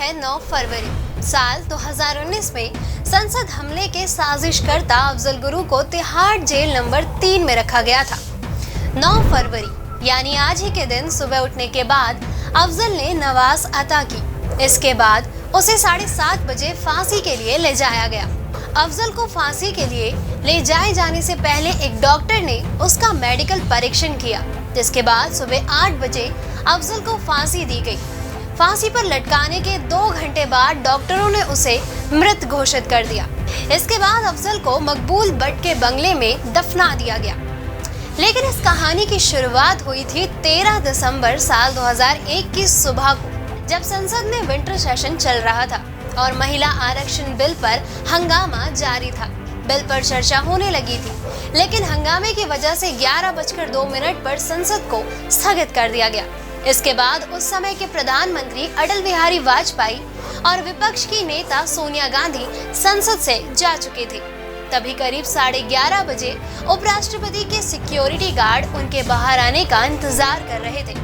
है 9 फरवरी साल 2019 में संसद हमले के साजिशकर्ता अफजल गुरु को तिहाड़ जेल नंबर 3 में रखा गया था। 9 फरवरी यानी आज ही के दिन सुबह उठने के बाद अफजल ने नमाज अता की। इसके बाद उसे 7:30 बजे फांसी के लिए ले जाया गया। अफजल को फांसी के लिए ले जाए जाने से पहले एक डॉक्टर ने उसका मेडिकल परीक्षण किया, जिसके बाद सुबह 8 बजे अफजल को फांसी दी गई। फांसी पर लटकाने के 2 घंटे बाद डॉक्टरों ने उसे मृत घोषित कर दिया। इसके बाद अफजल को मकबूल भट्ट के बंगले में दफना दिया गया। लेकिन इस कहानी की शुरुआत हुई थी 13 दिसंबर साल 2001 की सुबह को, जब संसद में विंटर सेशन चल रहा था और महिला आरक्षण बिल पर हंगामा जारी था। बिल पर चर्चा होने लगी थी, लेकिन हंगामे की वजह से 11:02 पर संसद को स्थगित कर दिया गया। इसके बाद उस समय के प्रधानमंत्री अटल बिहारी वाजपेयी और विपक्ष की नेता सोनिया गांधी संसद से जा चुके थे। तभी करीब 11:30 बजे उपराष्ट्रपति के सिक्योरिटी गार्ड उनके बाहर आने का इंतजार कर रहे थे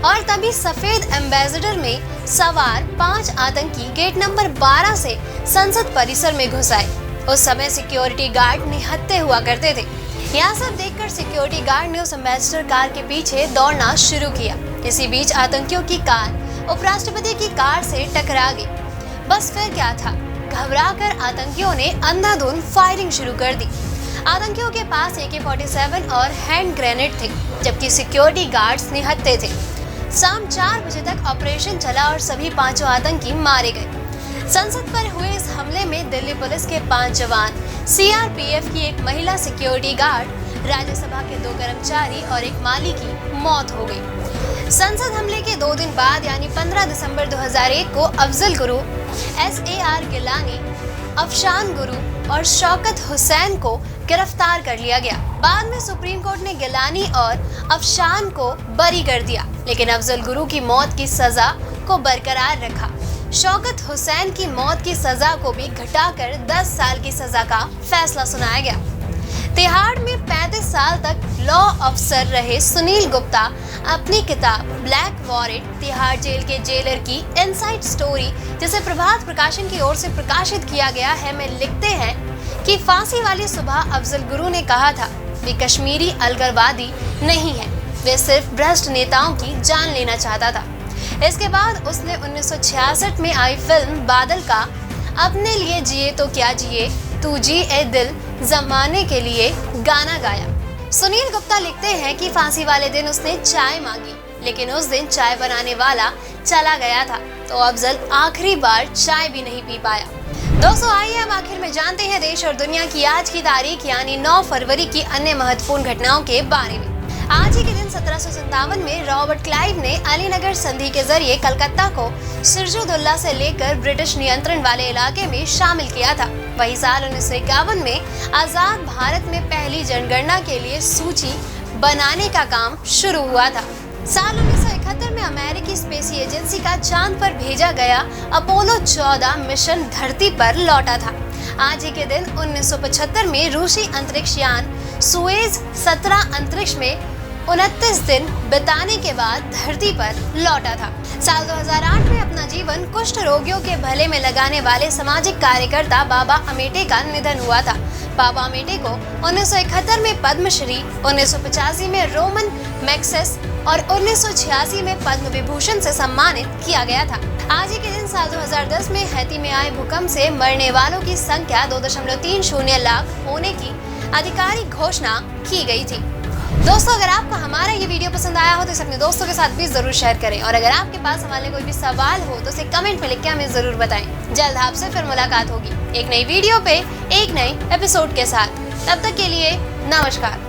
और तभी सफेद एम्बेसडर में सवार 5 आतंकी गेट नंबर 12 से संसद परिसर में घुस आए। उस समय सिक्योरिटी गार्ड निहत्थे हुआ करते थे। यह सब देखकर सिक्योरिटी गार्ड ने उस एम्बेसडर कार के पीछे दौड़ना शुरू किया। इसी बीच आतंकियों की कार उपराष्ट्रपति की कार से टकरा गई। बस फिर क्या था, घबराकर आतंकियों ने अंधाधुंध फायरिंग शुरू कर दी। आतंकियों के पास AK-47 और हैंड ग्रेनेड थे, जबकि सिक्योरिटी गार्ड्स निहत्थे थे। शाम 4 बजे तक ऑपरेशन चला और सभी 5 आतंकी मारे गए। संसद पर हुए इस हमले में दिल्ली पुलिस के 5 जवान, CRPF की एक महिला सिक्योरिटी गार्ड, राज्यसभा के 2 कर्मचारी और एक माली की मौत हो गई। संसद हमले के 2 दिन बाद यानी 15 दिसंबर 2001 को अफजल गुरु, SAR गिलानी, अफशान गुरु और शौकत हुसैन को गिरफ्तार कर लिया गया। बाद में सुप्रीम कोर्ट ने गिलानी और अफशान को बरी कर दिया, लेकिन अफजल गुरु की मौत की सजा को बरकरार रखा। शौकत हुसैन की मौत की सजा को भी घटाकर 10 साल की सजा का फैसला सुनाया गया। तिहाड़ में 35 साल तक लॉ अफसर रहे सुनील गुप्ता अपनी किताब ब्लैक वॉरेंट तिहाड़ जेल के जेलर की इनसाइड स्टोरी, जिसे प्रभात प्रकाशन की ओर से प्रकाशित किया गया है, में लिखते हैं कि फांसी वाली सुबह अफजल गुरु ने कहा था, वे कश्मीरी अलगरवादी नहीं है, वे सिर्फ भ्रष्ट नेताओं की जान लेना चाहता था। इसके बाद उसने 1966 में आई फिल्म बादल का अपने लिए जिए तो क्या जिए तू जी ए दिल जमाने के लिए गाना गाया। सुनील गुप्ता लिखते हैं कि फांसी वाले दिन उसने चाय मांगी, लेकिन उस दिन चाय बनाने वाला चला गया था, तो अफजल आखिरी बार चाय भी नहीं पी पाया। दोस्तों, आइए हम आखिर में जानते हैं देश और दुनिया की आज की तारीख यानी 9 फरवरी की अन्य महत्वपूर्ण घटनाओं के बारे में। आज ही के दिन 1757 में रॉबर्ट क्लाइव ने अलीनगर संधि के जरिए कलकत्ता को सिरजुद्दौला से लेकर ब्रिटिश नियंत्रण वाले इलाके में शामिल किया था। वही साल 1951 में आजाद भारत में पहली जनगणना के लिए सूची बनाने का काम शुरू हुआ था। साल 1971 में अमेरिकी स्पेस एजेंसी का चांद पर भेजा गया अपोलो 14 मिशन धरती पर लौटा था। आज ही के दिन 1975 में रूसी अंतरिक्ष यान सुएज 17 अंतरिक्ष में 29 दिन बिताने के बाद धरती पर लौटा था। साल 2008 में अपना जीवन कुष्ठ रोगियों के भले में लगाने वाले सामाजिक कार्यकर्ता बाबा अमेटे का निधन हुआ था। बाबा अमेटे को 1971 में पद्मश्री, 1985 में रोमन मैग्सेस और 1986 में पद्म विभूषण से सम्मानित किया गया था। आज ही के दिन साल 2010 में हैती में आए भूकंप से मरने वालों की संख्या 2.30 लाख होने की आधिकारिक घोषणा की गई थी। दोस्तों, अगर आपको हमारा ये वीडियो पसंद आया हो तो इसे अपने दोस्तों के साथ भी जरूर शेयर करें और अगर आपके पास हमारे कोई भी सवाल हो तो उसे कमेंट में लिख के हमें जरूर बताएं। जल्द आपसे फिर मुलाकात होगी एक नई वीडियो पे एक नए एपिसोड के साथ। तब तक के लिए नमस्कार।